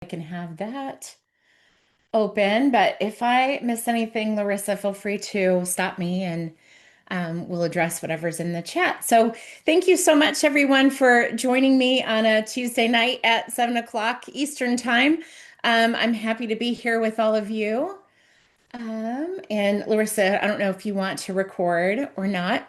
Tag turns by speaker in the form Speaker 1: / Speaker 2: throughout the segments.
Speaker 1: can have that open. But if I miss anything, Larissa, feel free to stop me and we'll address whatever's in the chat. So thank you so much, everyone, for joining me on a Tuesday night at 7 o'clock Eastern Time. I'm happy to be here with all of you. And Larissa, I don't know if you want to record or not.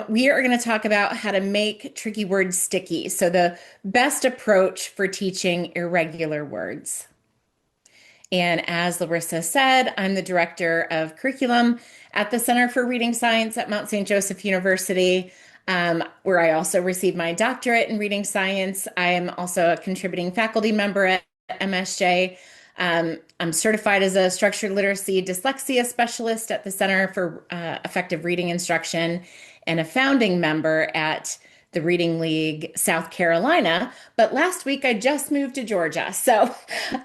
Speaker 1: We are going to talk about how to make tricky words sticky. So the best approach for teaching irregular words. And as Larissa said, I'm the director of curriculum at the Center for Reading Science at Mount St. Joseph University, where I also received my doctorate in reading science. I am also a contributing faculty member at MSJ. I'm certified as a structured literacy dyslexia specialist at the Center for Effective Reading Instruction and a founding member at the Reading League South Carolina. But last week I just moved to Georgia. So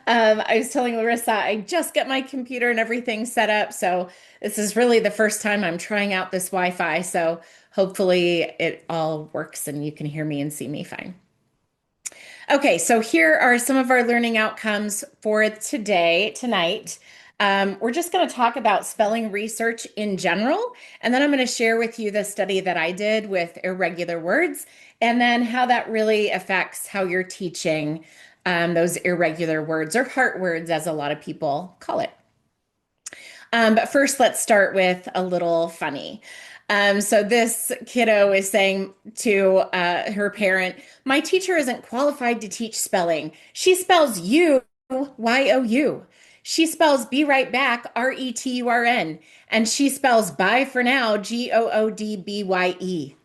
Speaker 1: I was telling Larissa, I just got my computer and everything set up. So this is really the first time I'm trying out this Wi-Fi. So hopefully it all works and you can hear me and see me fine. Okay, so here are some of our learning outcomes for tonight. We're just going to talk about spelling research in general, and then I'm going to share with you the study that I did with irregular words, and then how that really affects how you're teaching those irregular words, or heart words, as a lot of people call it. But first, let's start with a little funny. So this kiddo is saying to her parent, "My teacher isn't qualified to teach spelling. She spells you, Y-O-U. She spells be right back, R-E-T-U-R-N. And she spells bye for now, G-O-O-D-B-Y-E."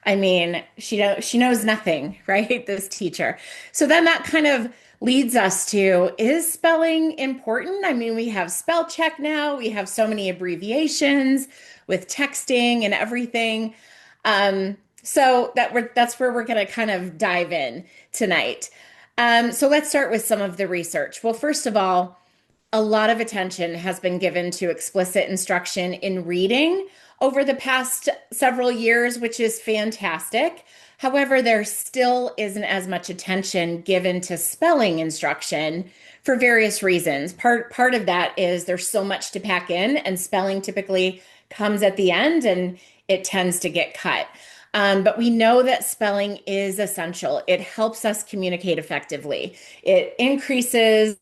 Speaker 1: I mean, she knows nothing, right? This teacher. So then that kind of leads us to, is spelling important? I mean, we have spell check now. We have so many abbreviations with texting and everything. So that's where we're going to kind of dive in tonight. So let's start with some of the research. Well, first of all, a lot of attention has been given to explicit instruction in reading over the past several years, which is fantastic. However, there still isn't as much attention given to spelling instruction for various reasons. Part of that is there's so much to pack in, and spelling typically comes at the end and it tends to get cut. But we know that spelling is essential. It helps us communicate effectively. It increases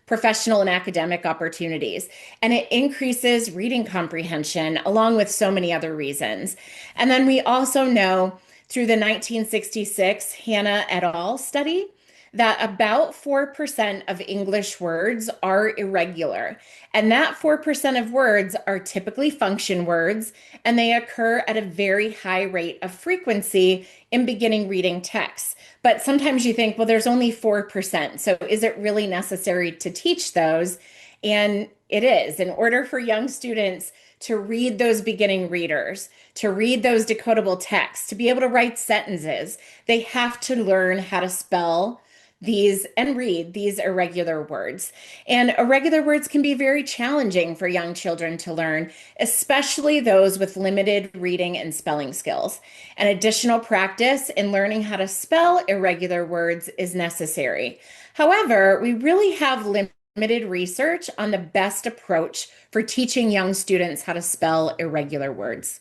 Speaker 1: professional and academic opportunities, and it increases reading comprehension along with so many other reasons. And then we also know through the 1966 Hannah et al. Study that about 4% of English words are irregular. And that 4% of words are typically function words, and they occur at a very high rate of frequency in beginning reading texts. But sometimes you think, well, there's only 4%. So is it really necessary to teach those? And it is. In order for young students to read those beginning readers, to read those decodable texts, to be able to write sentences, they have to learn how to spell these and read these irregular words. And irregular words can be very challenging for young children to learn, especially those with limited reading and spelling skills. And additional practice in learning how to spell irregular words is necessary. However, we really have limited research on the best approach for teaching young students how to spell irregular words.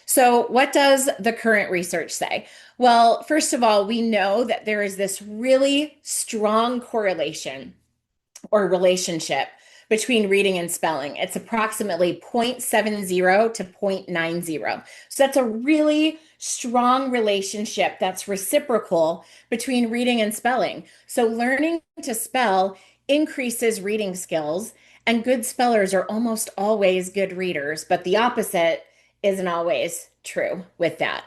Speaker 1: So what does the current research say? Well, first of all, we know that there is this really strong correlation or relationship between reading and spelling. It's approximately 0.70 to 0.90. So that's a really strong relationship that's reciprocal between reading and spelling. So learning to spell increases reading skills, and good spellers are almost always good readers, but the opposite isn't always true with that.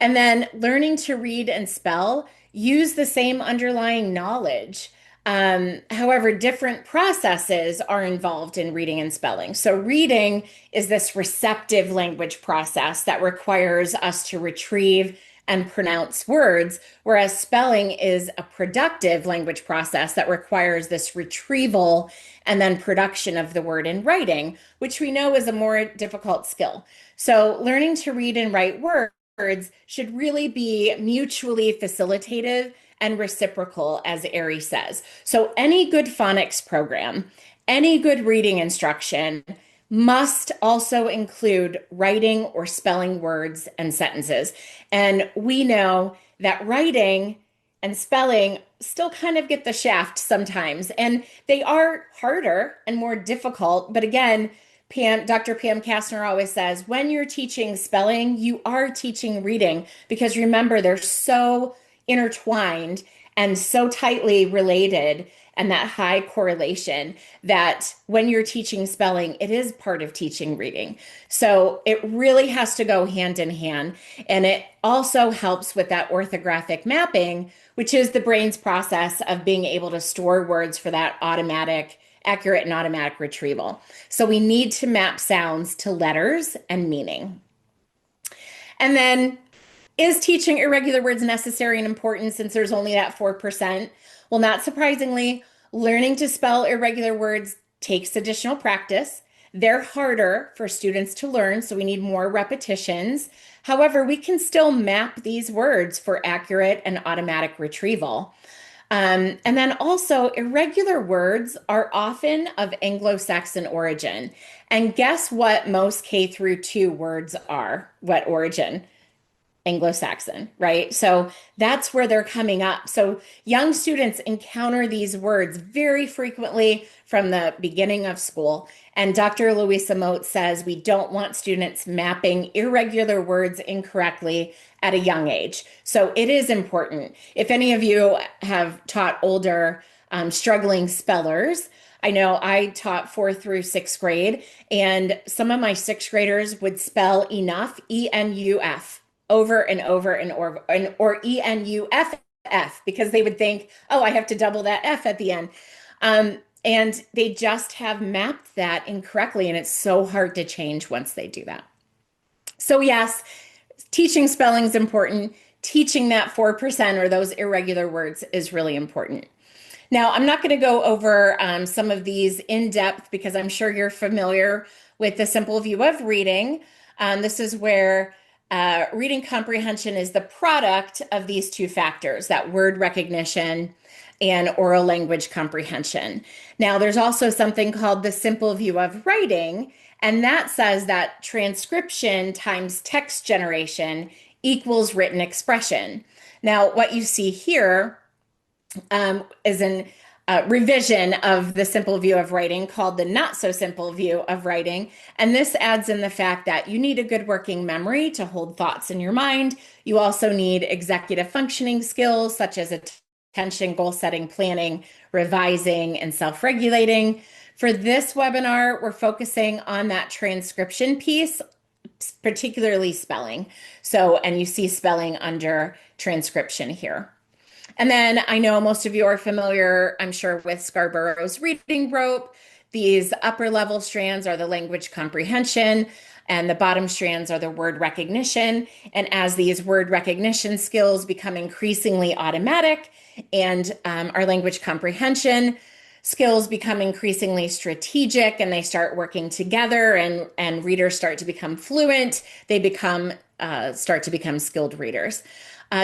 Speaker 1: And then learning to read and spell use the same underlying knowledge. However, different processes are involved in reading and spelling. So reading is this receptive language process that requires us to retrieve and pronounce words, whereas spelling is a productive language process that requires this retrieval and then production of the word in writing, which we know is a more difficult skill. So learning to read and write words words should really be mutually facilitative and reciprocal, as Ari says. So, any good phonics program, any good reading instruction must also include writing or spelling words and sentences. And we know that writing and spelling still kind of get the shaft sometimes, and they are harder and more difficult. But again, Dr. Pam Kastner always says, when you're teaching spelling, you are teaching reading because remember, they're so intertwined and so tightly related and that high correlation that when you're teaching spelling, it is part of teaching reading. So it really has to go hand in hand. And it also helps with that orthographic mapping, which is the brain's process of being able to store words for that accurate and automatic retrieval. So we need to map sounds to letters and meaning. And then, is teaching irregular words necessary and important since there's only that 4%? Well, not surprisingly, learning to spell irregular words takes additional practice. They're harder for students to learn, so we need more repetitions. However, we can still map these words for accurate and automatic retrieval. And then also, irregular words are often of Anglo-Saxon origin. And guess what most K through 2 words are? What origin? Anglo-Saxon, right? So that's where they're coming up. So young students encounter these words very frequently from the beginning of school. And Dr. Louisa Moat says we don't want students mapping irregular words incorrectly at a young age. So it is important. If any of you have taught older, struggling spellers, I know I taught 4th through 6th grade, and some of my 6th graders would spell enough, ENUF, over and over and over, or ENUFF, because they would think, oh, I have to double that F at the end. And they just have mapped that incorrectly, and it's so hard to change once they do that. So yes, teaching spelling is important. Teaching that 4% or those irregular words is really important. Now, I'm not going to go over some of these in depth because I'm sure you're familiar with the simple view of reading. This is where reading comprehension is the product of these two factors, that word recognition and oral language comprehension. Now, there's also something called the simple view of writing, and that says that transcription times text generation equals written expression. Now, what you see here is an revision of the simple view of writing called the not so simple view of writing. And this adds in the fact that you need a good working memory to hold thoughts in your mind. You also need executive functioning skills such as attention, goal setting, planning, revising, and self-regulating. For this webinar, we're focusing on that transcription piece, particularly spelling. So, and you see spelling under transcription here. And then I know most of you are familiar, I'm sure, with Scarborough's reading rope. These upper level strands are the language comprehension, and the bottom strands are the word recognition. And as these word recognition skills become increasingly automatic and our language comprehension skills become increasingly strategic and they start working together and readers start to become fluent, they start to become skilled readers.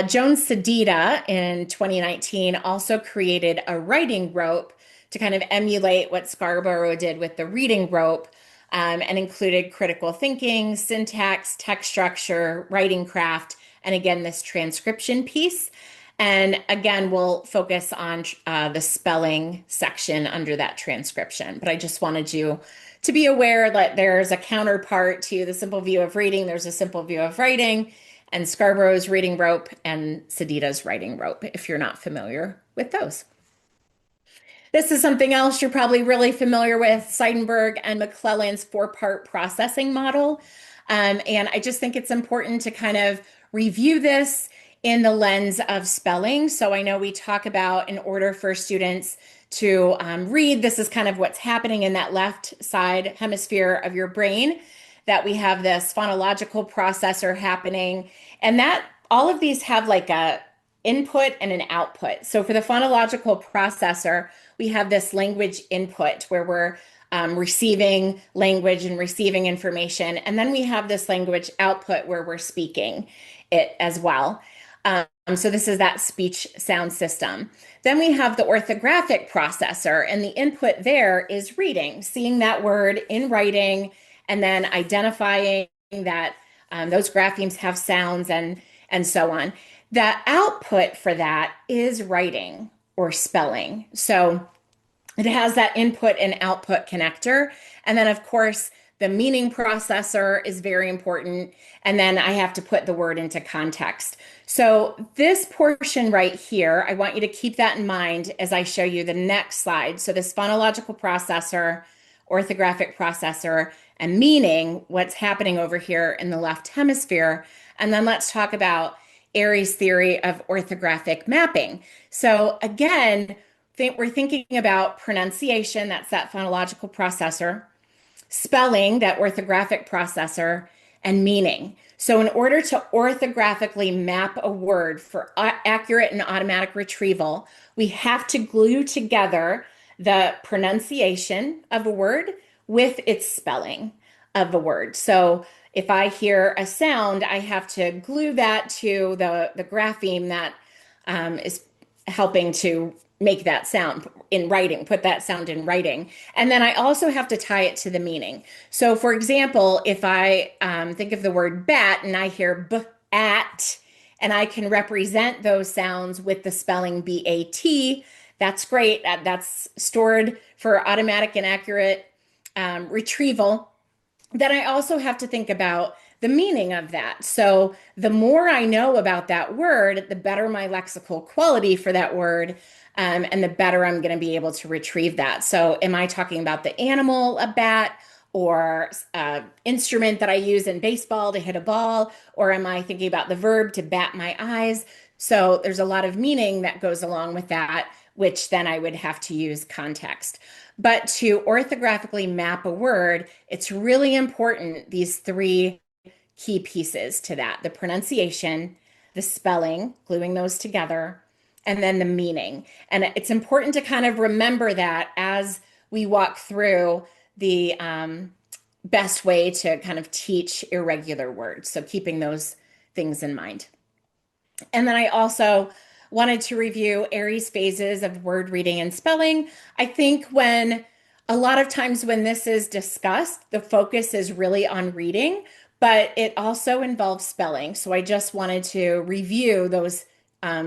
Speaker 1: Joan Sedita in 2019 also created a writing rope to kind of emulate what Scarborough did with the reading rope, and included critical thinking, syntax, text structure, writing craft, and again, this transcription piece. And again, we'll focus on the spelling section under that transcription. But I just wanted you to be aware that there's a counterpart to the simple view of reading. There's a simple view of writing, and Scarborough's reading rope and Sedita's writing rope, if you're not familiar with those. This is something else you're probably really familiar with, Seidenberg and McClellan's 4-part processing model. And I just think it's important to kind of review this in the lens of spelling. So I know we talk about, in order for students to read, this is kind of what's happening in that left side hemisphere of your brain, that we have this phonological processor happening, and that all of these have like a input and an output. So for the phonological processor, we have this language input where we're receiving language and receiving information. And then we have this language output where we're speaking. it as well. So this is that speech sound system. Then we have the orthographic processor, and the input there is reading, seeing that word in writing, and then identifying that those graphemes have sounds and so on. The output for that is writing or spelling. So it has that input and output connector. And then, of course, the meaning processor is very important. And then I have to put the word into context. So, this portion right here, I want you to keep that in mind as I show you the next slide. So, this phonological processor, orthographic processor, and meaning, what's happening over here in the left hemisphere. And then let's talk about Airy's theory of orthographic mapping. So, again, we're thinking about pronunciation, that's that phonological processor, spelling, that orthographic processor, and meaning. So, in order to orthographically map a word for accurate and automatic retrieval, we have to glue together the pronunciation of a word with its spelling of a word. So, if I hear a sound, I have to glue that to the grapheme that is helping to make that sound in writing, put that sound in writing. And then I also have to tie it to the meaning. So, for example, if I think of the word bat and I hear b at, and I can represent those sounds with the spelling BAT, that's great. That's stored for automatic and accurate retrieval. Then I also have to think about the meaning of that. So the more I know about that word, the better my lexical quality for that word, and the better I'm going to be able to retrieve that. So am I talking about the animal, a bat, or instrument that I use in baseball to hit a ball, or am I thinking about the verb to bat my eyes? So there's a lot of meaning that goes along with that, which then I would have to use context. But to orthographically map a word, it's really important, these three key pieces to that: the pronunciation, the spelling, gluing those together, and then the meaning. And it's important to kind of remember that as we walk through the best way to kind of teach irregular words. So keeping those things in mind. And then I also wanted to review Aries phases of word reading and spelling. I think when a lot of times when this is discussed, the focus is really on reading, but it also involves spelling. So I just wanted to review those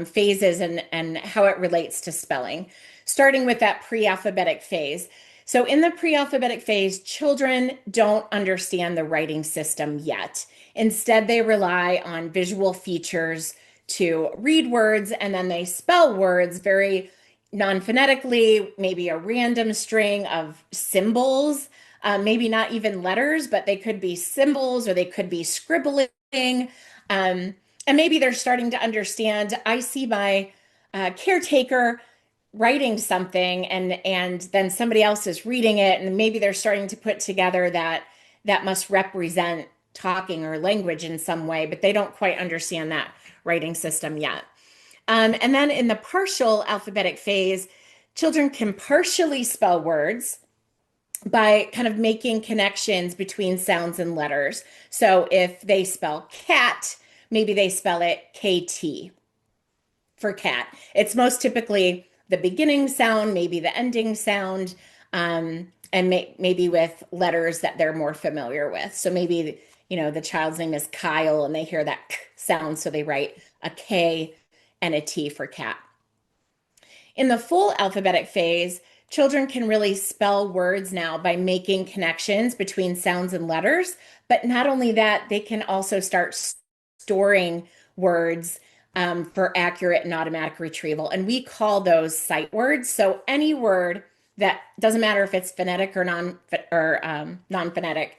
Speaker 1: phases and how it relates to spelling, starting with that pre-alphabetic phase. So in the pre-alphabetic phase, children don't understand the writing system yet. Instead, they rely on visual features to read words, and then they spell words very non-phonetically, maybe a random string of symbols, maybe not even letters, but they could be symbols or they could be scribbling. And maybe they're starting to understand. I see my caretaker writing something, and then somebody else is reading it, and maybe they're starting to put together that that must represent talking or language in some way, but they don't quite understand that writing system yet. And then in the partial alphabetic phase, children can partially spell words by kind of making connections between sounds and letters. So if they spell cat, maybe they spell it KT for cat. It's most typically the beginning sound, maybe the ending sound, and maybe with letters that they're more familiar with. So maybe, the child's name is Kyle and they hear that k sound, so they write a K and a T for cat. In the full alphabetic phase, children can really spell words now by making connections between sounds and letters. But not only that, they can also start storing words for accurate and automatic retrieval. And we call those sight words. So any word that doesn't matter if it's phonetic or non-phonetic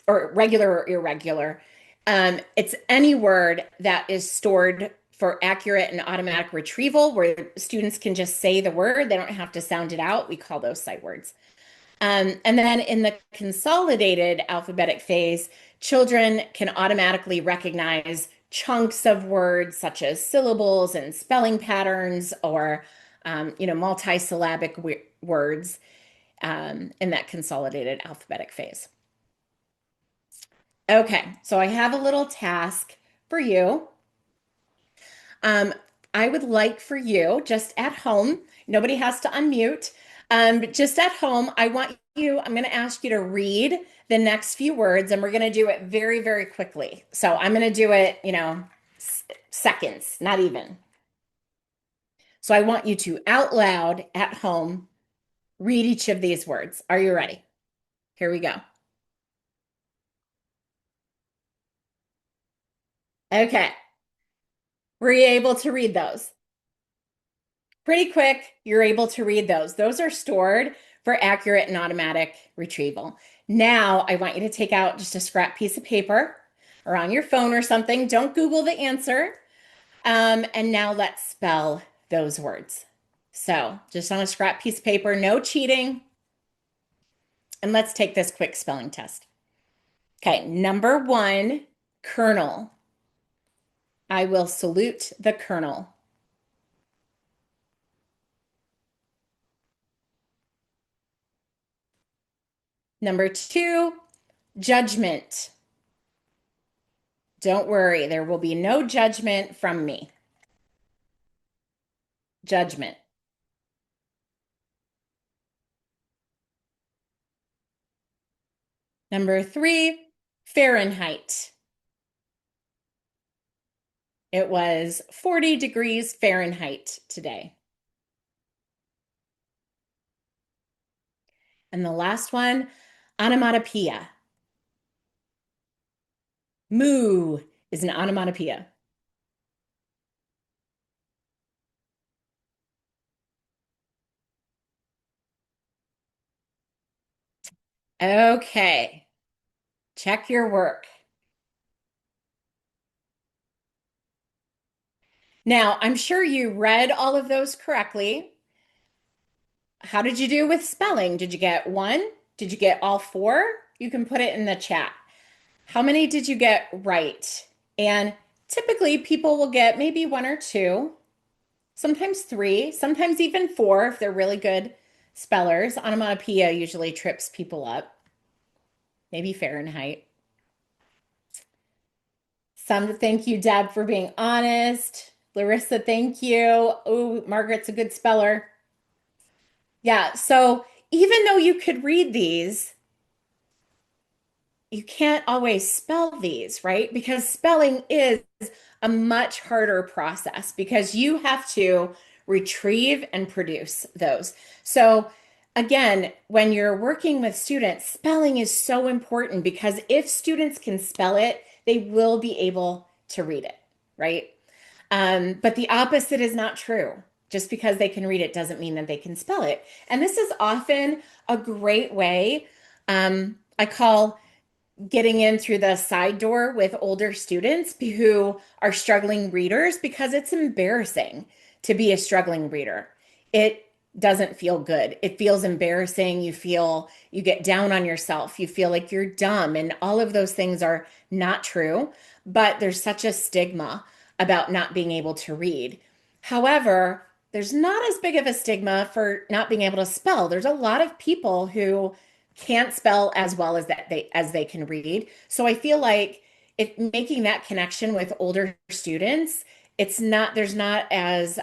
Speaker 1: or regular or irregular, it's any word that is stored for accurate and automatic retrieval where students can just say the word. They don't have to sound it out. We call those sight words. And then in the consolidated alphabetic phase, children can automatically recognize chunks of words such as syllables and spelling patterns or, multisyllabic words in that consolidated alphabetic phase. Okay, so I have a little task for you. Um, I would like for you just at home, nobody has to unmute. But just at home, I'm going to ask you to read the next few words and we're going to do it very, very quickly. So I'm going to do it, seconds, not even. So I want you to out loud at home read each of these words. Are you ready? Here we go. Okay. Were you able to read those? Pretty quick, you're able to read those. Those are stored for accurate and automatic retrieval. Now, I want you to take out just a scrap piece of paper or on your phone or something. Don't Google the answer. And now let's spell those words. So, just on a scrap piece of paper, no cheating. And let's take this quick spelling test. Okay, number one, colonel. I will salute the colonel. Number two, judgment. Don't worry, there will be no judgment from me. Judgment. Number three, Fahrenheit. It was 40 degrees Fahrenheit today. And the last one, onomatopoeia. Moo is an onomatopoeia. Okay, check your work. Now, I'm sure you read all of those correctly. How did you do with spelling? Did you get one? Did you get all four? You can put it in the chat. How many did you get right? And typically, people will get maybe one or two, sometimes three, sometimes even four if they're really good spellers. Onomatopoeia usually trips people up, maybe Fahrenheit. Some thank you, Deb, for being honest. Larissa, thank you. Oh, Margaret's a good speller. Yeah, so even though you could read these, you can't always spell these, right? Because spelling is a much harder process because you have to retrieve and produce those. So, again, when you're working with students, spelling is so important because if students can spell it, they will be able to read it, right? But the opposite is not true. Just because they can read it doesn't mean that they can spell it. And this is often a great way. I call getting in through the side door with older students who are struggling readers because it's embarrassing to be a struggling reader. It doesn't feel good. It feels embarrassing. You get down on yourself. You feel like you're dumb. And all of those things are not true. But there's such a stigma about not being able to read. However, there's not as big of a stigma for not being able to spell. There's a lot of people who can't spell as well as they can read. So I feel like if making that connection with older students, there's not as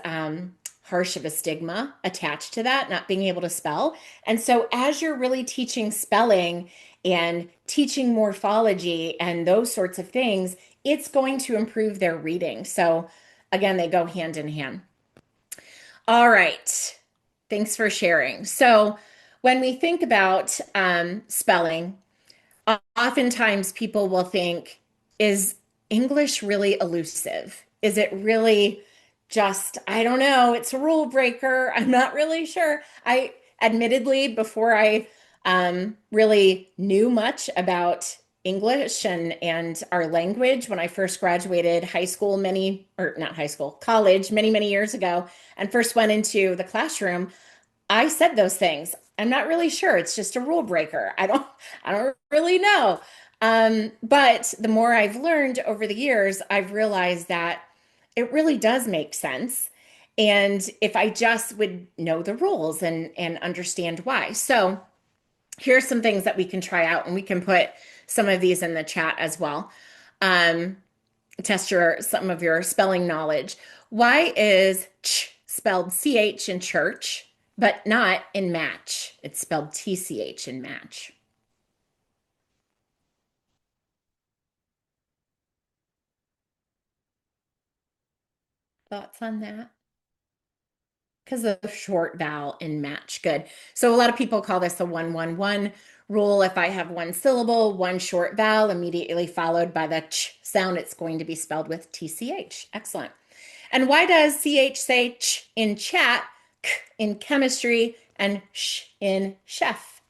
Speaker 1: harsh of a stigma attached to that, not being able to spell. And so as you're really teaching spelling and teaching morphology and those sorts of things, it's going to improve their reading. So again, they go hand in hand. All right. Thanks for sharing. So when we think about spelling, oftentimes people will think, is English really elusive? Is it really just, I don't know, it's a rule breaker. I'm not really sure. I admittedly, before I really knew much about English and our language, when I first graduated high school, or not high school, college, many years ago, and first went into the classroom, I said those things. I'm not really sure. It's just a rule breaker. I don't really know. But the more I've learned over the years, I've realized that it really does make sense. And if I just would know the rules and understand why. So here's some things that we can try out, and we can put some of these in the chat as well. test some of your spelling knowledge. Why is ch spelled ch in church, but not in match? It's spelled tch in match. Thoughts on that? Because of the short vowel in match. Good. So a lot of people call this the 1-1-1 rule. If I have one syllable, one short vowel immediately followed by the ch sound, it's going to be spelled with tch. Excellent. And why does ch say ch in chat, k in chemistry, and sh in chef?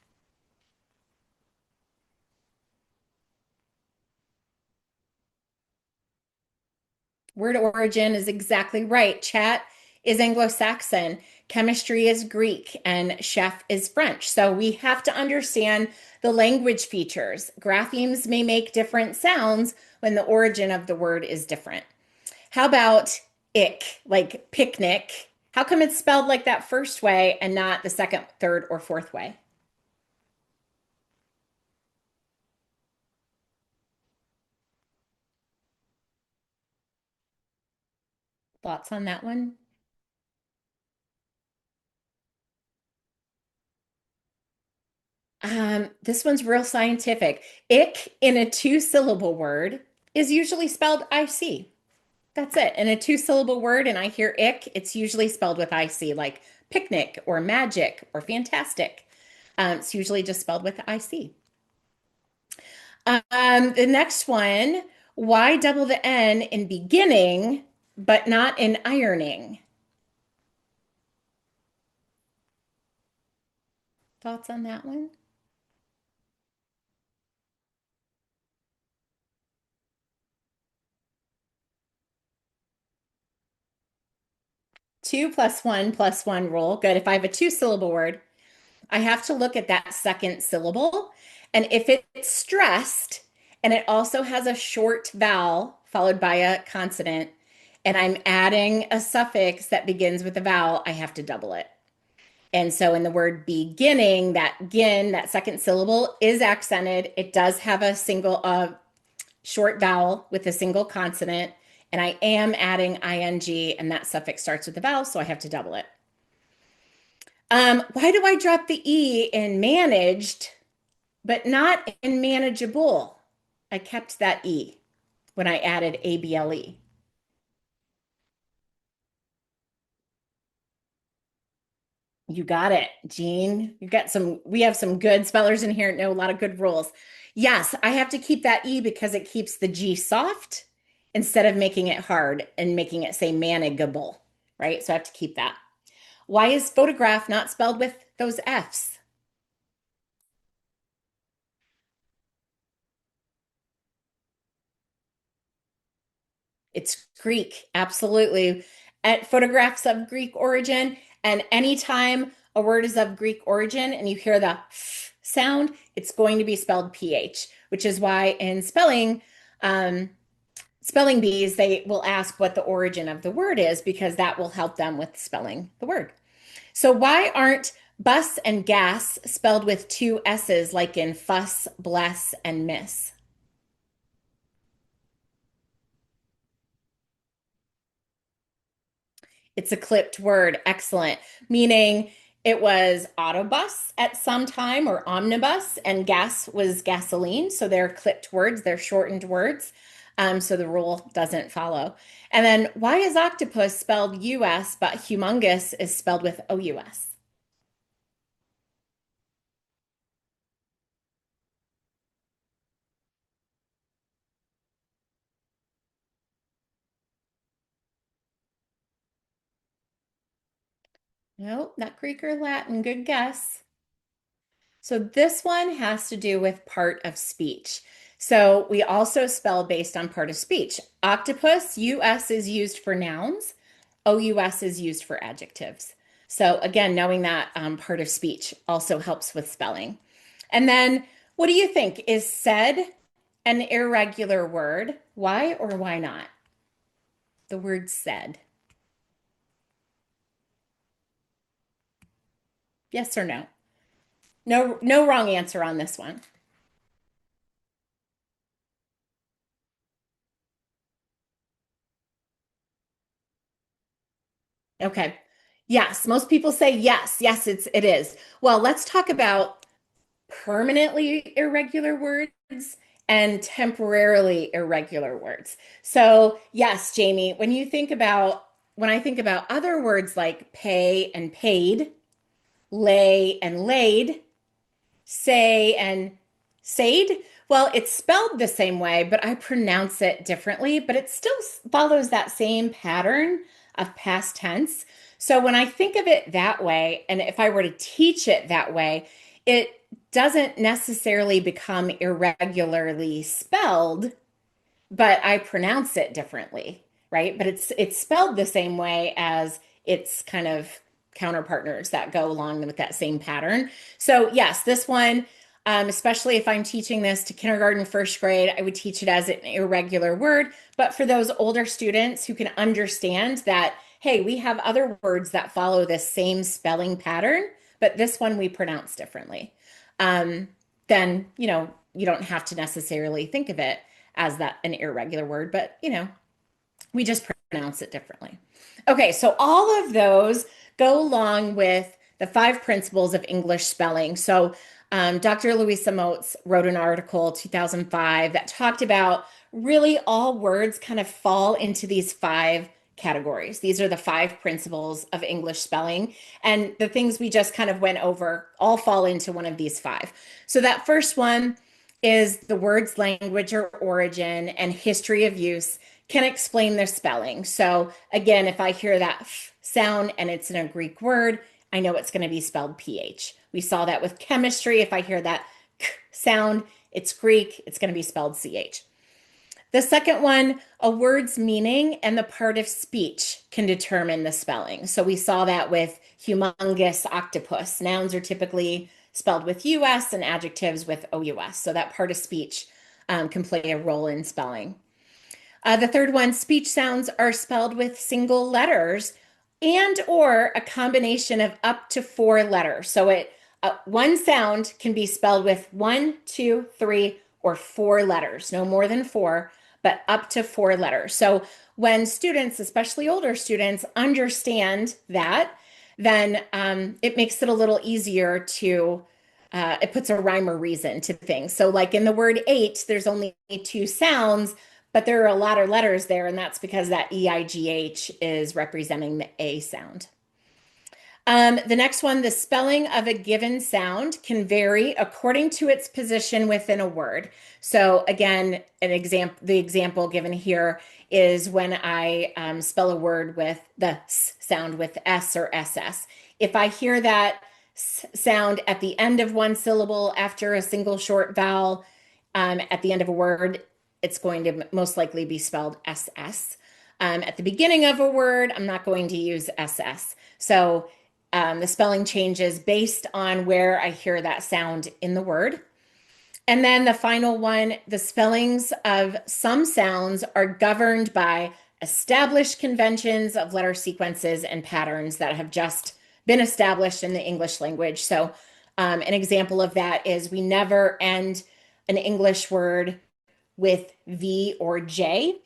Speaker 1: Word origin is exactly right. Chat is Anglo-Saxon, chemistry is Greek, and chef is French. So we have to understand the language features. Graphemes may make different sounds when the origin of the word is different. How about ick, like picnic? How come it's spelled like that first way and not the second, third, or fourth way? Thoughts on that one? This one's real scientific. Ick in a two-syllable word is usually spelled IC. That's it. In a two-syllable word, and I hear ick, it's usually spelled with IC, like picnic or magic or fantastic. It's usually just spelled with IC. The next one, why double the N in beginning, but not in ironing? Thoughts on that one? 2 + 1 + 1 rule. Good. If I have a two-syllable word, I have to look at that second syllable. And if it's stressed and it also has a short vowel followed by a consonant, and I'm adding a suffix that begins with a vowel, I have to double it. And so in the word beginning, that gin, that second syllable is accented. It does have a single short vowel with a single consonant. And I am adding ing, and that suffix starts with a vowel, so I have to double it. Why do I drop the E in managed, but not in manageable? I kept that E when I added ABLE. You got it, Jean. We have some good spellers in here, know a lot of good rules. Yes, I have to keep that E because it keeps the G soft instead of making it hard and making it say manageable, right? So I have to keep that. Why is photograph not spelled with those F's? It's Greek, absolutely. And photographs of Greek origin, and anytime a word is of Greek origin and you hear the f sound, it's going to be spelled ph, which is why in spelling bees they will ask what the origin of the word is because that will help them with spelling the word. So why aren't bus and gas spelled with two s's like in fuss, bless, and miss? It's a clipped word. Excellent. Meaning it was autobus at some time or omnibus, and gas was gasoline. So they're clipped words, they're shortened words. So the rule doesn't follow. And then why is octopus spelled US, but humongous is spelled with OUS? Nope, not Greek or Latin. Good guess. So this one has to do with part of speech. So we also spell based on part of speech. Octopus, US is used for nouns, OUS is used for adjectives. So again, knowing that part of speech also helps with spelling. And then what do you think? Is said an irregular word? Why or why not? The word said. Yes or no? No, no wrong answer on this one. Okay. Yes, most people say yes. Yes, it is. Well, let's talk about permanently irregular words and temporarily irregular words. So, yes, Jamie, when I think about other words like pay and paid, lay and laid, say and said. Well, it's spelled the same way, but I pronounce it differently, but it still follows that same pattern of past tense. So when I think of it that way, and if I were to teach it that way, it doesn't necessarily become irregularly spelled, but I pronounce it differently, right? But it's spelled the same way as its kind of counterpartners that go along with that same pattern. So yes, this one, especially if I'm teaching this to kindergarten, first grade, I would teach it as an irregular word. But for those older students who can understand that, hey, we have other words that follow this same spelling pattern, but this one we pronounce differently. Um, then, you don't have to necessarily think of it as that an irregular word, but we just pronounce it differently. Okay, so all of those go along with the five principles of English spelling. So Dr. Louisa Moats wrote an article 2005 that talked about really all words kind of fall into these five categories. These are the five principles of English spelling. And the things we just kind of went over all fall into one of these five. So that first one is the word's language or origin and history of use can explain their spelling. So again, if I hear that f sound and it's in a Greek word, I know it's going to be spelled ph. We saw that with chemistry. If I hear that k sound, it's Greek, it's going to be spelled ch. The second one, a word's meaning and the part of speech can determine the spelling. So we saw that with humongous octopus. Nouns are typically spelled with US and adjectives with OUS. So that part of speech can play a role in spelling. The third one, speech sounds are spelled with single letters and or a combination of up to four letters. So one sound can be spelled with one, two, three, or four letters, no more than four, but up to four letters. So when students, especially older students, understand that, then it makes it a little easier to it puts a rhyme or reason to things. So, like in the word eight, there's only two sounds, but there are a lot of letters there, and that's because that EIGH is representing the A sound. The next one, the spelling of a given sound can vary according to its position within a word. So again, the example given here is when I spell a word with the S sound with S or SS. If I hear that sound at the end of one syllable after a single short vowel at the end of a word, it's going to most likely be spelled SS. At the beginning of a word, I'm not going to use SS. So the spelling changes based on where I hear that sound in the word. And then the final one, the spellings of some sounds are governed by established conventions of letter sequences and patterns that have just been established in the English language. So an example of that is we never end an English word with V or J,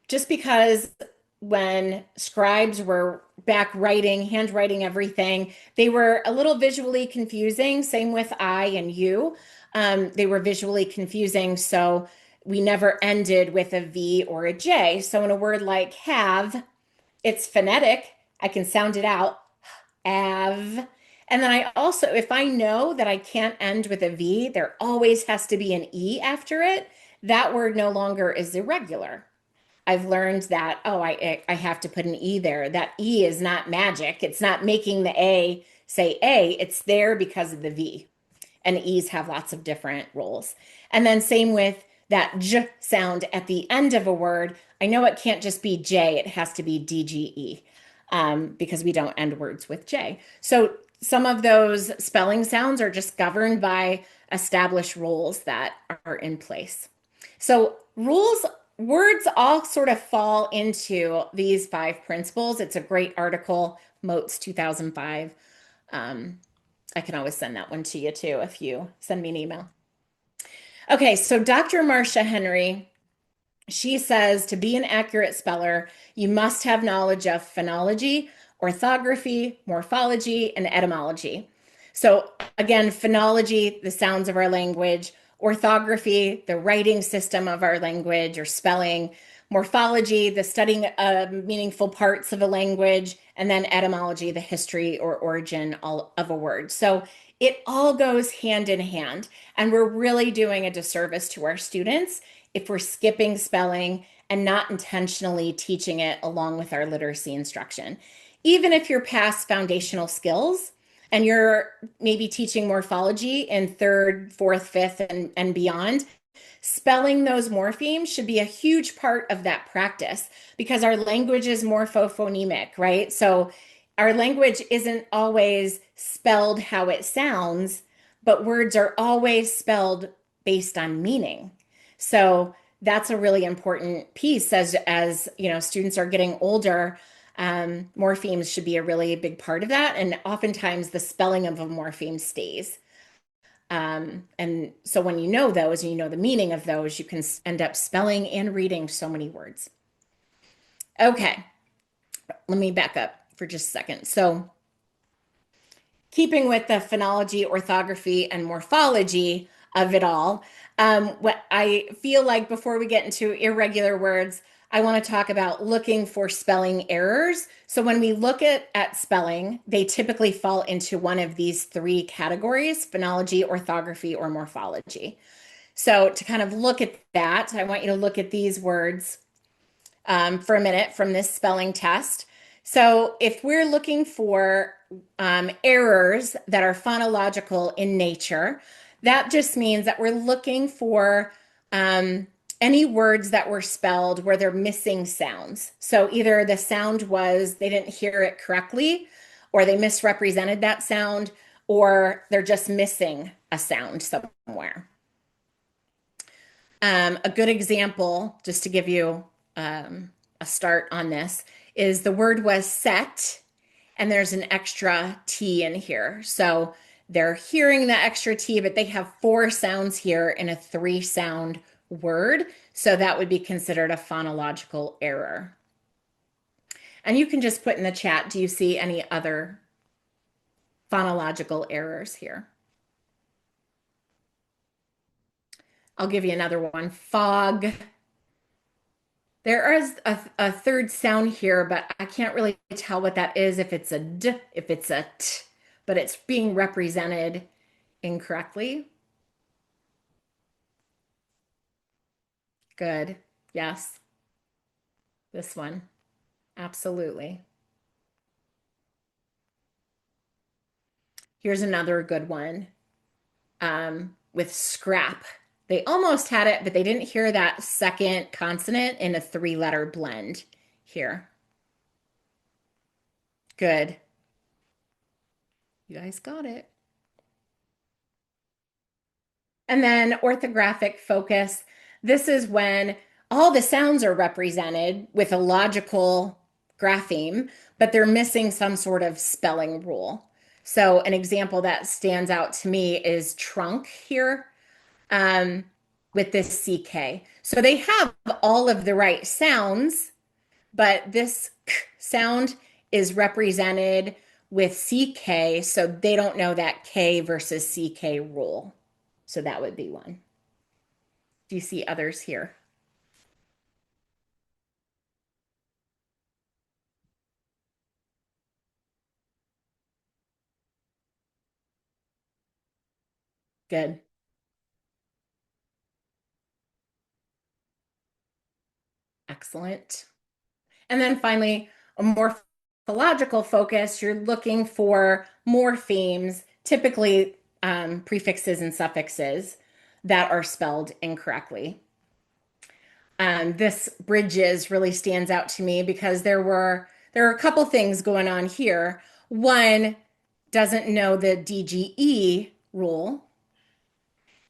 Speaker 1: just because when scribes were back writing, handwriting everything, they were a little visually confusing. Same with I and you. They were visually confusing. So we never ended with a V or a J. So in a word like have, it's phonetic. I can sound it out. Av. And then I also, if I know that I can't end with a V, there always has to be an E after it. That word no longer is irregular. I've learned that, oh, I have to put an E there. That E is not magic. It's not making the A say A. It's there because of the V. And E's have lots of different roles. And then same with that J sound at the end of a word. I know it can't just be J. It has to be DGE because we don't end words with J. So some of those spelling sounds are just governed by established rules that are in place. So words all sort of fall into these five principles. It's a great article, Moats 2005. I can always send that one to you too if you send me an email. Okay, so Dr. Marcia Henry She says to be an accurate speller, you must have knowledge of phonology, orthography, morphology, and etymology. So, again, phonology, the sounds of our language, orthography, the writing system of our language or spelling, morphology, the studying of meaningful parts of a language, and then etymology, the history or origin of a word. So, it all goes hand in hand. And we're really doing a disservice to our students if we're skipping spelling and not intentionally teaching it along with our literacy instruction. Even if you're past foundational skills and you're maybe teaching morphology in third, fourth, fifth, and beyond, spelling those morphemes should be a huge part of that practice because our language is morphophonemic, right? So our language isn't always spelled how it sounds, but words are always spelled based on meaning. So that's a really important piece as you know, students are getting older. Morphemes should be a really big part of that, and oftentimes the spelling of a morpheme stays. And so when you know those and you know the meaning of those, you can end up spelling and reading so many words. Okay, let me back up for just a second. So keeping with the phonology, orthography, and morphology of it all, what I feel like before we get into irregular words, I want to talk about looking for spelling errors. So when we look at spelling, they typically fall into one of these three categories: phonology, orthography, or morphology. So to kind of look at that, I want you to look at these words for a minute from this spelling test. So if we're looking for errors that are phonological in nature, that just means that we're looking for any words that were spelled where they're missing sounds. So either the sound was they didn't hear it correctly, or they misrepresented that sound, or they're just missing a sound somewhere. A good example, just to give you a start on this, is the word was set, and there's an extra T in here. So they're hearing the extra T, but they have four sounds here in a three sound word. So that would be considered a phonological error. And you can just put in the chat, do you see any other phonological errors here? I'll give you another one. Fog. There is a third sound here, but I can't really tell what that is, if it's a D, if it's a T, but it's being represented incorrectly. Good. Yes. This one. Absolutely. Here's another good one with scrap. They almost had it, but they didn't hear that second consonant in a three-letter blend here. Good. You guys got it. And then orthographic focus. This is when all the sounds are represented with a logical grapheme, but they're missing some sort of spelling rule. So an example that stands out to me is trunk here with this CK. So they have all of the right sounds, but this k sound is represented with CK, so they don't know that K versus CK rule. So that would be one. Do you see others here? Good. Excellent. And then finally, a morphological focus, you're looking for morphemes, typically prefixes and suffixes that are spelled incorrectly. This bridges really stands out to me because there are a couple things going on here. One doesn't know the DGE rule.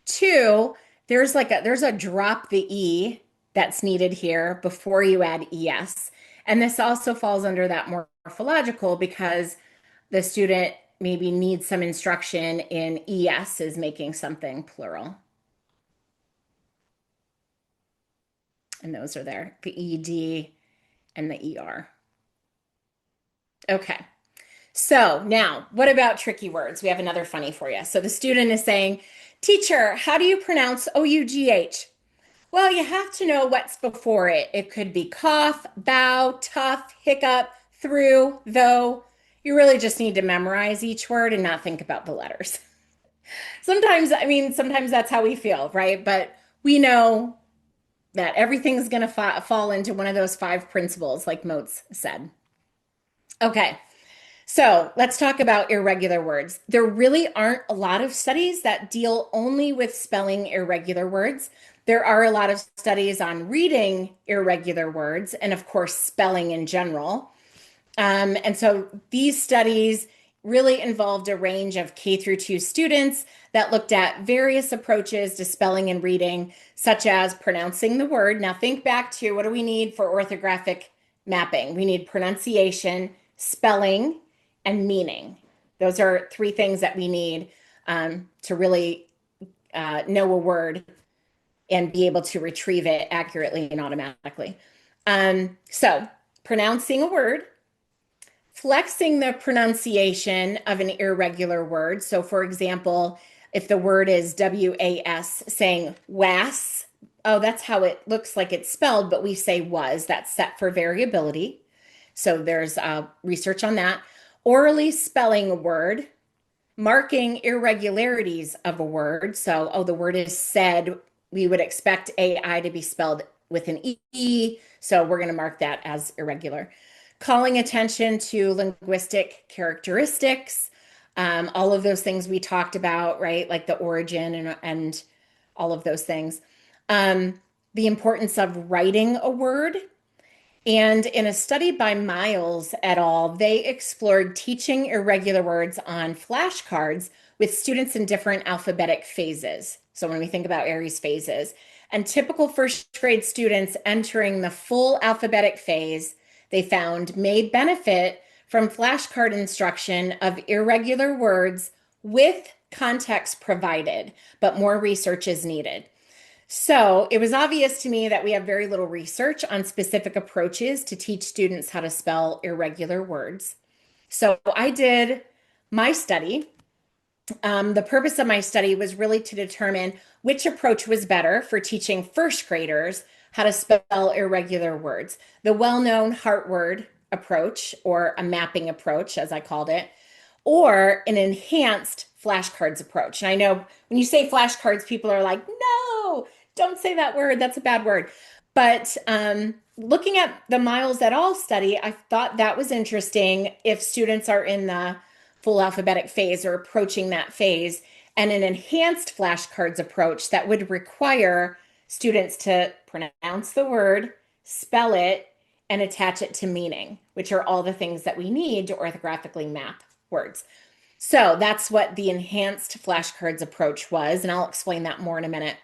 Speaker 1: Two, there's a drop the E that's needed here before you add ES. And this also falls under that morphological because the student maybe needs some instruction in ES is making something plural. And those are there, the ED and the ER. Okay. So now, what about tricky words? We have another funny for you. So the student is saying, Teacher, how do you pronounce OUGH? Well, you have to know what's before it. It could be cough, bow, tough, hiccup, through, though. You really just need to memorize each word and not think about the letters. Sometimes, I mean, sometimes that's how we feel, right? But we know that everything's going to fall into one of those five principles, like Moats said. Okay, so let's talk about irregular words. There really aren't a lot of studies that deal only with spelling irregular words. There are a lot of studies on reading irregular words and, of course, spelling in general. And so these studies really involved a range of K through 2 students that looked at various approaches to spelling and reading, such as pronouncing the word. Now think back to what do we need for orthographic mapping? We need pronunciation, spelling, and meaning. Those are three things that we need to really know a word and be able to retrieve it accurately and automatically. So pronouncing a word, flexing the pronunciation of an irregular word. So, for example, if the word is WAS, saying was, oh, that's how it looks like it's spelled, but we say was, that's set for variability. So, there's research on that. Orally spelling a word, marking irregularities of a word. So, oh, the word is said, we would expect AI to be spelled with an E, so we're going to mark that as irregular. Calling attention to linguistic characteristics, all of those things we talked about, right? Like the origin and all of those things. The importance of writing a word. And in a study by Miles et al., they explored teaching irregular words on flashcards with students in different alphabetic phases. So when we think about Aries phases, and typical first grade students entering the full alphabetic phase, they found may benefit from flashcard instruction of irregular words with context provided, but more research is needed. So it was obvious to me that we have very little research on specific approaches to teach students how to spell irregular words. So I did my study. The purpose of my study was really to determine which approach was better for teaching first graders how to spell irregular words. The well-known heart word approach, or a mapping approach, as I called it, or an enhanced flashcards approach. And I know when you say flashcards, people are like, no, don't say that word. That's a bad word. But looking at the Miles et al. Study, I thought that was interesting if students are in the full alphabetic phase or approaching that phase, and an enhanced flashcards approach that would require students to pronounce the word, spell it, and attach it to meaning, which are all the things that we need to orthographically map words. So that's what the enhanced flashcards approach was, and I'll explain that more in a minute.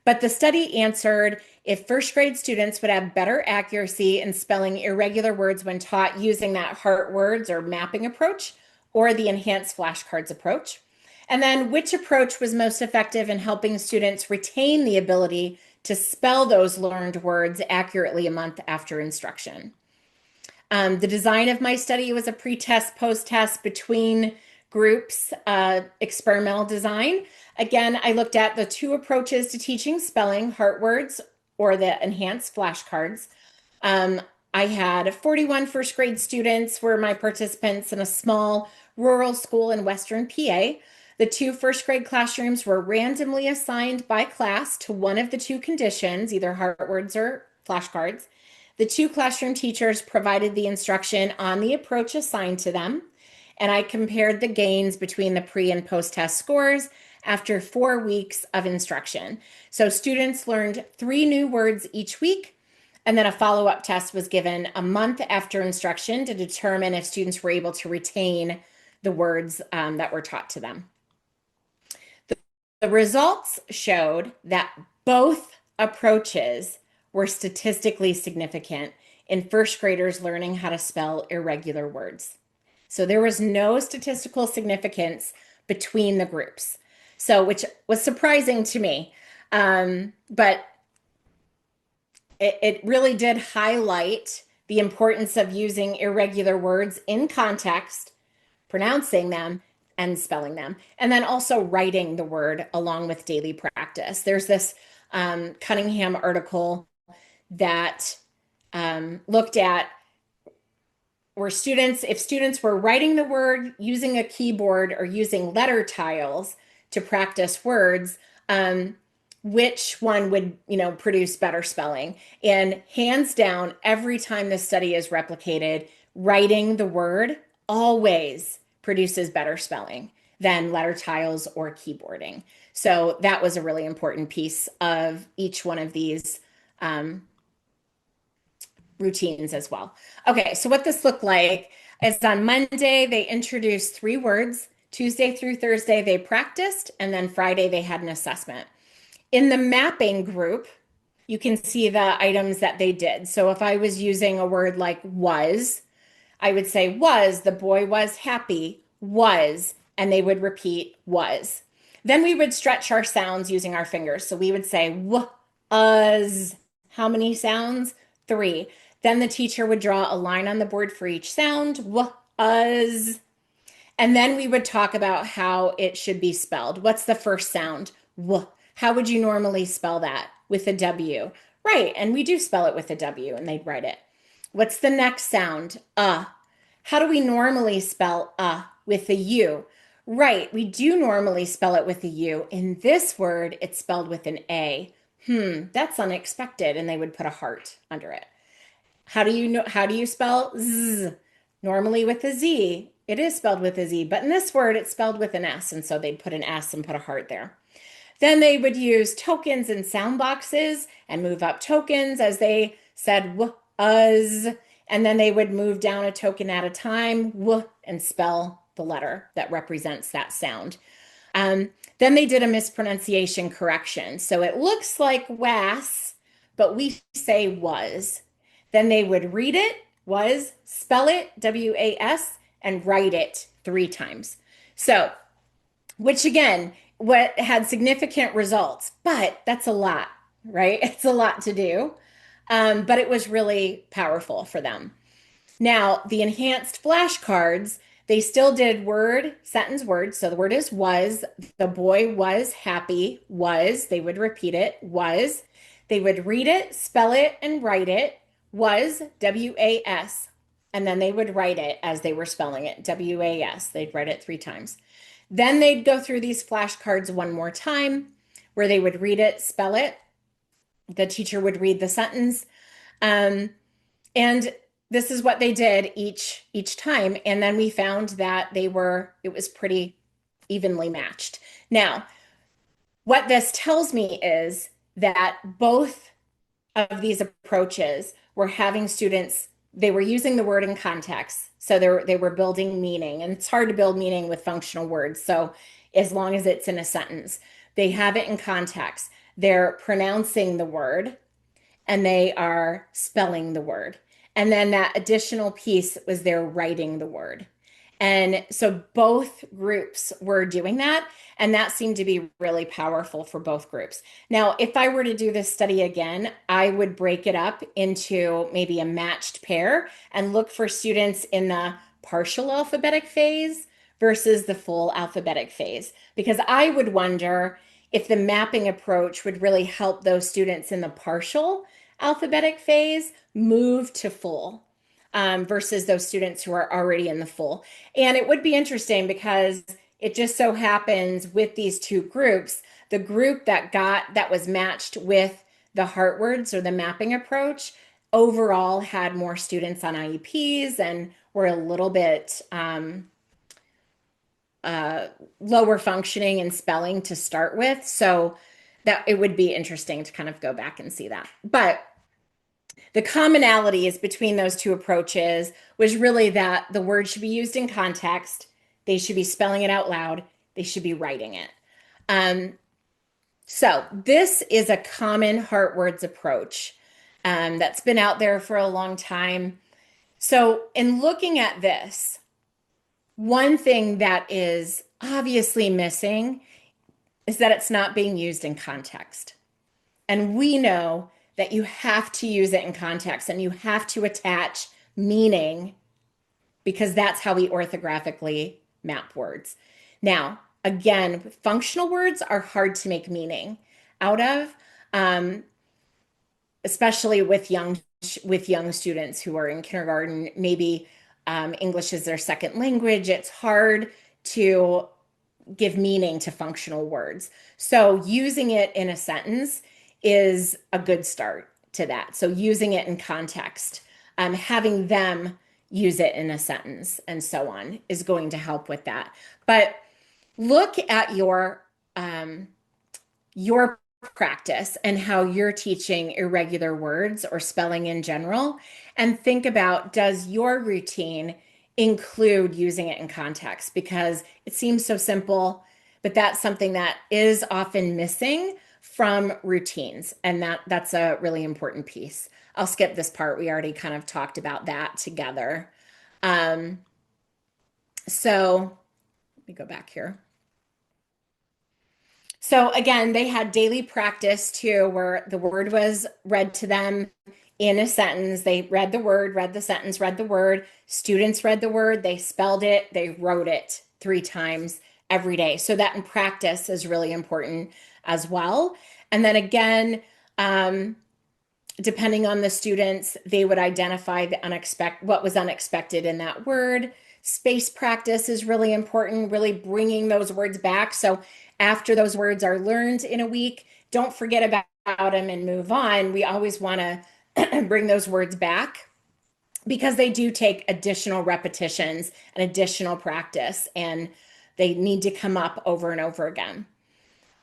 Speaker 1: But the study answered if first grade students would have better accuracy in spelling irregular words when taught using that heart words or mapping approach or the enhanced flashcards approach. And then which approach was most effective in helping students retain the ability to spell those learned words accurately a month after instruction. The design of my study was a pre-test, post-test between groups experimental design. Again, I looked at the two approaches to teaching spelling, heart words or the enhanced flashcards. I had 41 first grade students were my participants in a small rural school in Western PA. The two first grade classrooms were randomly assigned by class to one of the two conditions, either heart words or flashcards. The two classroom teachers provided the instruction on the approach assigned to them, and I compared the gains between the pre and post-test scores after 4 weeks of instruction. So students learned 3 new words each week, and then a follow-up test was given a month after instruction to determine if students were able to retain the words that were taught to them. The results showed that both approaches were statistically significant in first graders learning how to spell irregular words. So there was no statistical significance between the groups. So, which was surprising to me. But it really did highlight the importance of using irregular words in context, pronouncing them, and spelling them, and then also writing the word along with daily practice. There's this Cunningham article that looked at where if students were writing the word using a keyboard or using letter tiles to practice words, which one would, produce better spelling. And hands down, every time this study is replicated, writing the word always produces better spelling than letter tiles or keyboarding. So that was a really important piece of each one of these routines as well. Okay, so what this looked like is on Monday, they introduced 3 words. Tuesday through Thursday, they practiced, and then Friday, they had an assessment. In the mapping group, you can see the items that they did. So if I was using a word like was, I would say was, the boy was happy, was, and they would repeat was. Then we would stretch our sounds using our fingers. So we would say was. How many sounds? 3. Then the teacher would draw a line on the board for each sound, was. And then we would talk about how it should be spelled. What's the first sound? W. How would you normally spell that? With a W. Right, and we do spell it with a W, and they'd write it. What's the next sound? How do we normally spell with a U? Right, we do normally spell it with a U. In this word, it's spelled with an A. That's unexpected, and they would put a heart under it. How do you spell Z? Normally with a Z. It is spelled with a Z, but in this word, it's spelled with an S, and so they'd put an S and put a heart there. Then they would use tokens and sound boxes and move up tokens as they said was, and then they would move down a token at a time, and spell the letter that represents that sound. Then they did a mispronunciation correction. So it looks like was, but we say was. Then they would read it, was, spell it, was, and write it 3 times. So, which again, what had significant results, but that's a lot, right? It's a lot to do. But it was really powerful for them. Now, the enhanced flashcards, they still did word, sentence, word. So the word is was. The boy was happy, was. They would repeat it, was. They would read it, spell it, and write it, was, was. And then they would write it as they were spelling it, was. They'd write it 3 times. Then they'd go through these flashcards one more time where they would read it, spell it. The teacher would read the sentence. And this is what they did each time. And then we found that it was pretty evenly matched. Now, what this tells me is that both of these approaches were having students, they were using the word in context. So they were building meaning, and it's hard to build meaning with functional words. So as long as it's in a sentence, they have it in context. They're pronouncing the word and they are spelling the word. And then that additional piece was they're writing the word. And so both groups were doing that. And that seemed to be really powerful for both groups. Now, if I were to do this study again, I would break it up into maybe a matched pair and look for students in the partial alphabetic phase versus the full alphabetic phase. Because I would wonder if the mapping approach would really help those students in the partial alphabetic phase move to full. Versus those students who are already in the full. And it would be interesting because it just so happens with these 2 groups, the group that was matched with the heart words or the mapping approach overall had more students on IEPs and were a little bit lower functioning in spelling to start with. So that it would be interesting to kind of go back and see that. But the commonalities between those 2 approaches was really that the word should be used in context. They should be spelling it out loud. They should be writing it. So this is a common heart words approach that's been out there for a long time. So in looking at this, one thing that is obviously missing is that it's not being used in context. And we know that you have to use it in context and you have to attach meaning because that's how we orthographically map words. Now, again, functional words are hard to make meaning out of, um, especially with young students who are in kindergarten. Maybe English is their second language. It's hard to give meaning to functional words. So using it in a sentence is a good start to that. So using it in context, having them use it in a sentence and so on is going to help with that. But look at your practice and how you're teaching irregular words or spelling in general, and think about, does your routine include using it in context? Because it seems so simple, but that's something that is often missing from routines, and that's a really important piece. I'll skip this part. We already kind of talked about that together. Um, so let me go back here. So again, they had daily practice too, where the word was read to them in a sentence. They read the word, read the sentence, read the word. Students read the word, they spelled it, they wrote it 3 times every day. So that in practice is really important as well. And then again, um, depending on the students, they would identify what was unexpected in that word. Space practice is really important, really bringing those words back. So after those words are learned in a week, don't forget about them and move on. We always want to bring those words back because they do take additional repetitions and additional practice, and they need to come up over and over again.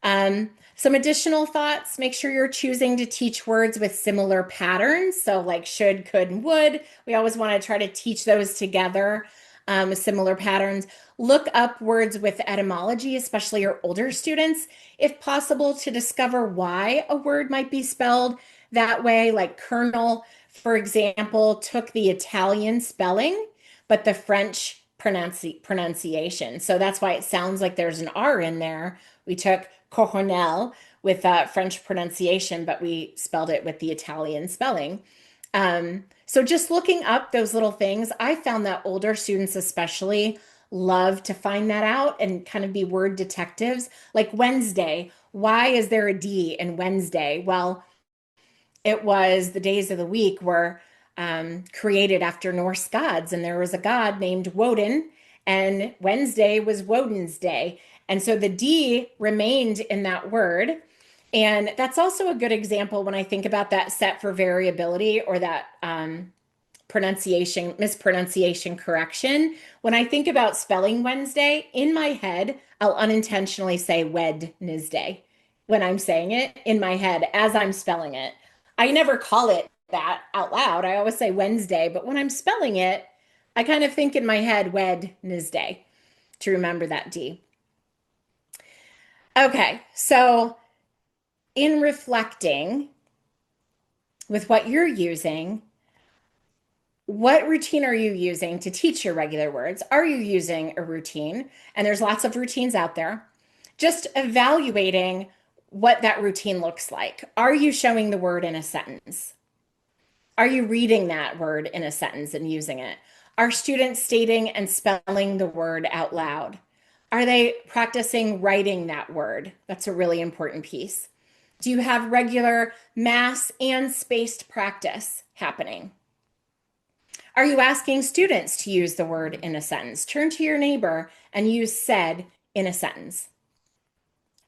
Speaker 1: Some additional thoughts, make sure you're choosing to teach words with similar patterns. So like should, could, and would. We always want to try to teach those together, similar patterns. Look up words with etymology, especially your older students, if possible, to discover why a word might be spelled that way. Like Colonel, for example, took the Italian spelling, but the French pronunciation. So that's why it sounds like there's an R in there. We took Coronel with French pronunciation, but we spelled it with the Italian spelling. So just looking up those little things, I found that older students especially love to find that out and kind of be word detectives. Like Wednesday, why is there a D in Wednesday? Well, it was the days of the week were created after Norse gods, and there was a god named Woden, and Wednesday was Woden's day. And so the D remained in that word. And that's also a good example when I think about that set for variability or that mispronunciation correction. When I think about spelling Wednesday, in my head, I'll unintentionally say Wednesday when I'm saying it in my head as I'm spelling it. I never call it that out loud. I always say Wednesday, but when I'm spelling it, I kind of think in my head Wednesday to remember that D. Okay, so in reflecting with what you're using, what routine are you using to teach your regular words? Are you using a routine? And there's lots of routines out there. Just evaluating what that routine looks like. Are you showing the word in a sentence? Are you reading that word in a sentence and using it? Are students stating and spelling the word out loud? Are they practicing writing that word? That's a really important piece. Do you have regular mass and spaced practice happening? Are you asking students to use the word in a sentence? Turn to your neighbor and use said in a sentence.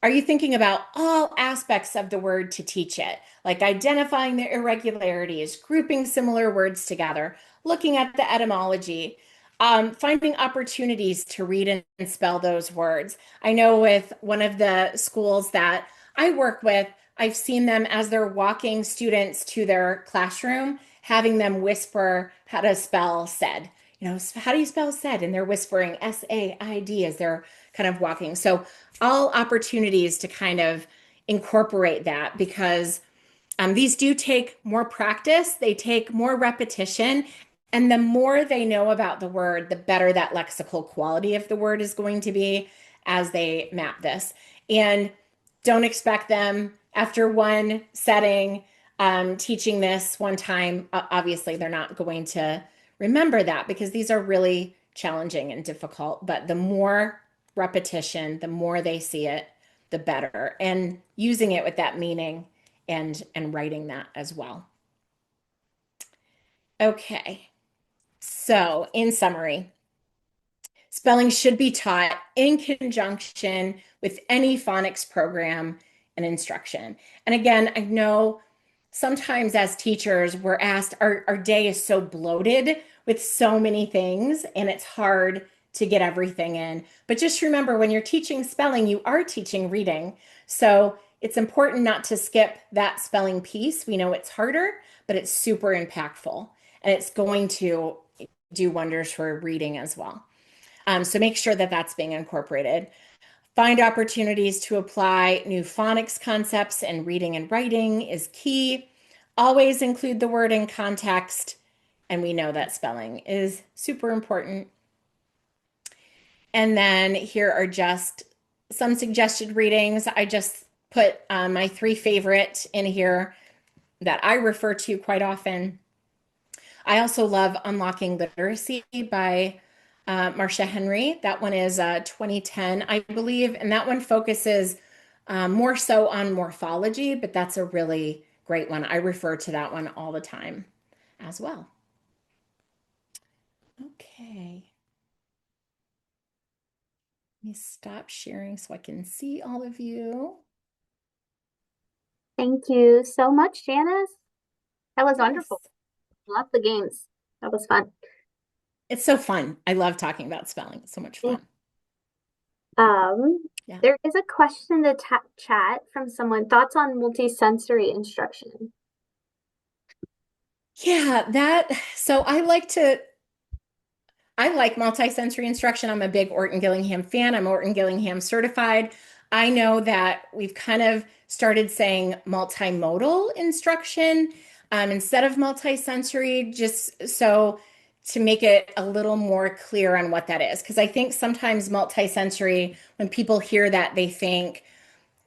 Speaker 1: Are you thinking about all aspects of the word to teach it, like identifying the irregularities, grouping similar words together, looking at the etymology, finding opportunities to read and spell those words? I know with one of the schools that I work with, I've seen them as they're walking students to their classroom, having them whisper how to spell said. How do you spell said? And they're whispering SAID as they're kind of walking. So all opportunities to kind of incorporate that, because these do take more practice, they take more repetition, and the more they know about the word, the better that lexical quality of the word is going to be as they map this. And don't expect them after one setting teaching this one time, obviously they're not going to remember that because these are really challenging and difficult. But the more repetition, the more they see it, the better. And using it with that meaning and writing that as well. Okay. So, in summary, spelling should be taught in conjunction with any phonics program and instruction. And again, I know sometimes as teachers, we're asked, our day is so bloated with so many things, and it's hard to get everything in. But just remember, when you're teaching spelling, you are teaching reading. So it's important not to skip that spelling piece. We know it's harder, but it's super impactful, and it's going to do wonders for reading as well. So make sure that that's being incorporated. Find opportunities to apply new phonics concepts in reading and writing is key. Always include the word in context. And we know that spelling is super important. And then here are just some suggested readings. I just put my three favorite in here that I refer to quite often. I also love Unlocking Literacy by Marcia Henry. That one is 2010, I believe, and that one focuses more so on morphology, but that's a really great one. I refer to that one all the time as well. Okay. Let me stop sharing so I can see all of you.
Speaker 2: Thank you so much, Janice. That was
Speaker 1: Yes.
Speaker 2: wonderful. Love the games. That was fun.
Speaker 1: It's so fun. I love talking about spelling. It's so much
Speaker 2: Yeah.
Speaker 1: fun.
Speaker 2: Um,
Speaker 1: Yeah.
Speaker 2: there is a question in the chat from someone. Thoughts on multisensory instruction?
Speaker 1: Yeah, so I like multisensory instruction. I'm a big Orton Gillingham fan. I'm Orton Gillingham certified. I know that we've kind of started saying multimodal instruction instead of multisensory, just so to make it a little more clear on what that is. Because I think sometimes multisensory, when people hear that, they think,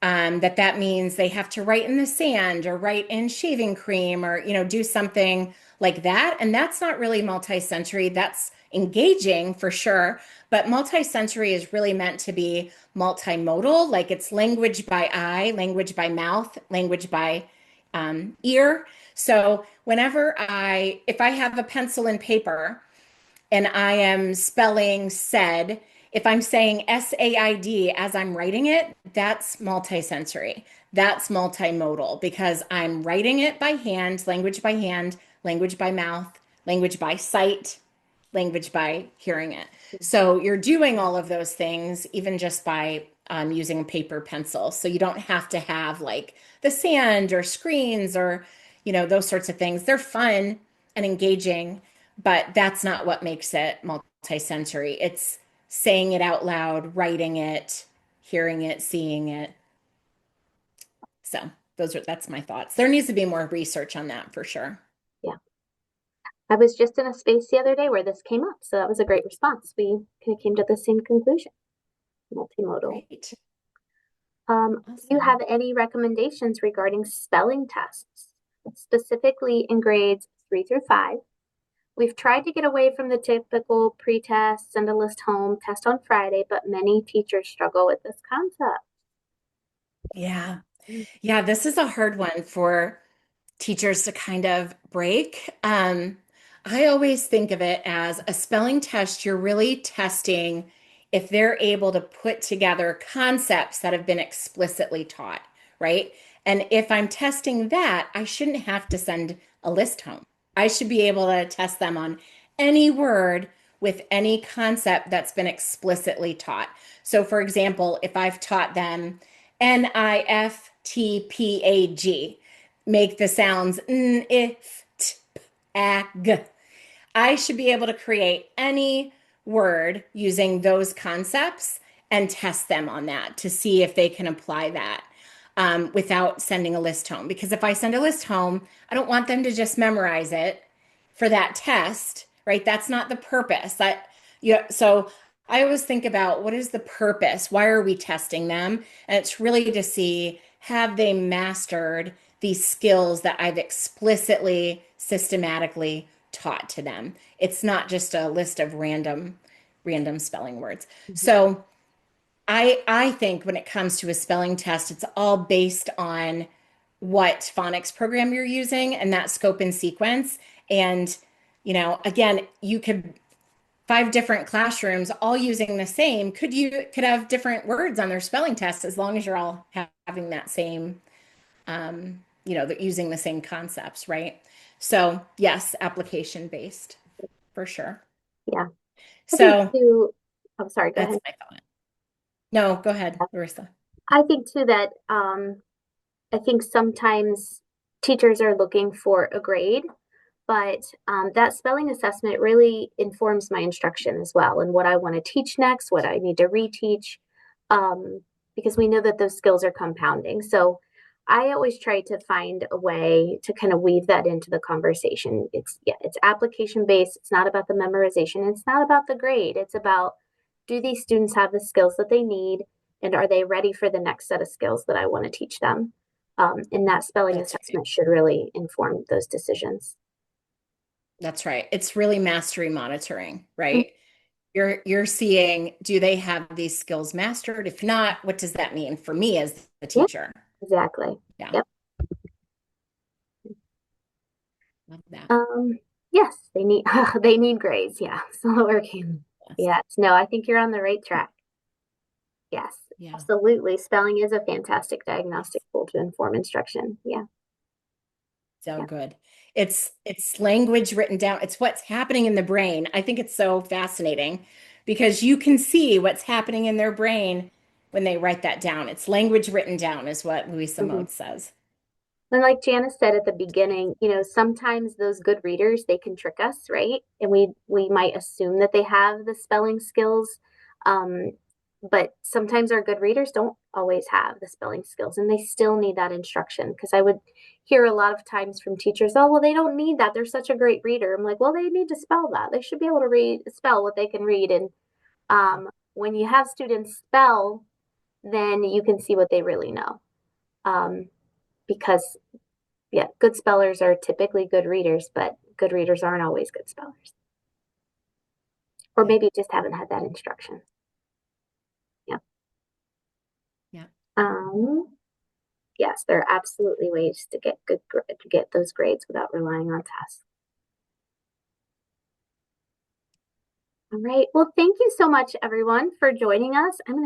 Speaker 1: that means they have to write in the sand or write in shaving cream or do something like that, and that's not really multisensory. That's engaging for sure, but multisensory is really meant to be multimodal, like it's language by eye, language by mouth, language by ear. So if I have a pencil and paper and I am spelling said, if I'm saying SAID as I'm writing it, that's multisensory. That's multimodal because I'm writing it by hand, language by mouth, language by sight, language by hearing it. So you're doing all of those things even just by using a paper pencil. So you don't have to have like the sand or screens or, those sorts of things. They're fun and engaging, but that's not what makes it multisensory. It's saying it out loud, writing it, hearing it, seeing it. So that's my thoughts. There needs to be more research on that for sure.
Speaker 2: Yeah. I was just in a space the other day where this came up, so that was a great response. We kind of came to the same conclusion. Multimodal.
Speaker 1: Great.
Speaker 2: Do you
Speaker 1: Awesome.
Speaker 2: have any recommendations regarding spelling tests, specifically in grades 3 through 5? We've tried to get away from the typical pre-test, send a list home, test on Friday, but many teachers struggle with this concept.
Speaker 1: Yeah. Yeah, this is a hard one for teachers to kind of break. I always think of it as a spelling test. You're really testing if they're able to put together concepts that have been explicitly taught, right? And if I'm testing that, I shouldn't have to send a list home. I should be able to test them on any word with any concept that's been explicitly taught. So, for example, if I've taught them NIFTPAG, make the sounds n, if, t, p, a, g. I should be able to create any word using those concepts and test them on that to see if they can apply that without sending a list home. Because if I send a list home, I don't want them to just memorize it for that test, right? That's not the purpose. So I always think about what is the purpose? Why are we testing them? And it's really to see have they mastered these skills that I've explicitly, systematically taught to them. It's not just a list of random spelling words.
Speaker 2: Mhm.
Speaker 1: So I think when it comes to a spelling test, it's all based on what phonics program you're using and that scope and sequence. And, again, you could five different classrooms all using the same. Could have different words on their spelling test as long as you're all having that same, using the same concepts, right? So yes, application based for sure.
Speaker 2: Yeah. I think
Speaker 1: So
Speaker 2: too, I'm sorry, go
Speaker 1: that's
Speaker 2: ahead.
Speaker 1: my thought. No, go ahead, Larissa.
Speaker 2: I think too that I think sometimes teachers are looking for a grade, but that spelling assessment really informs my instruction as well and what I want to teach next, what I need to reteach, um, because we know that those skills are compounding. So I always try to find a way to kind of weave that into the conversation. It's application based. It's not about the memorization. It's not about the grade. It's about, do these students have the skills that they need, and are they ready for the next set of skills that I want to teach them? And that spelling
Speaker 1: That's right.
Speaker 2: assessment should really inform those decisions.
Speaker 1: That's right. It's really mastery monitoring,
Speaker 2: Mm.
Speaker 1: right? You're seeing, do they have these skills mastered? If not, what does that mean for me as the
Speaker 2: Yeah,
Speaker 1: teacher?
Speaker 2: exactly.
Speaker 1: Yeah,
Speaker 2: Yep.
Speaker 1: love that.
Speaker 2: Um, yes, they need they need grades. Yeah, so working.
Speaker 1: Yes.
Speaker 2: Yes. No, I think you're on the right track. Yes,
Speaker 1: Yeah.
Speaker 2: absolutely. Spelling is a fantastic diagnostic
Speaker 1: Yes.
Speaker 2: tool to inform instruction. Yeah.
Speaker 1: So
Speaker 2: Yeah.
Speaker 1: good. It's language written down. It's what's happening in the brain. I think it's so fascinating because you can see what's happening in their brain when they write that down. It's language written down, is what Louisa
Speaker 2: Mhm.
Speaker 1: Mode says.
Speaker 2: And like Janice said at the beginning, sometimes those good readers, they can trick us, right? And we might assume that they have the spelling skills. Um, but sometimes our good readers don't always have the spelling skills and they still need that instruction. Because I would hear a lot of times from teachers, oh, well, they don't need that. They're such a great reader. I'm like, well, they need to spell that. They should be able to spell what they can read. And when you have students spell, then you can see what they really know. Um, because yeah, good spellers are typically good readers, but good readers aren't always good spellers. Or
Speaker 1: Yeah.
Speaker 2: maybe just haven't had that instruction. Yeah.
Speaker 1: Yeah.
Speaker 2: Um, yes, there are absolutely ways to get to get those grades without relying on tests. All right. Well, thank you so much, everyone, for joining us. I'm going to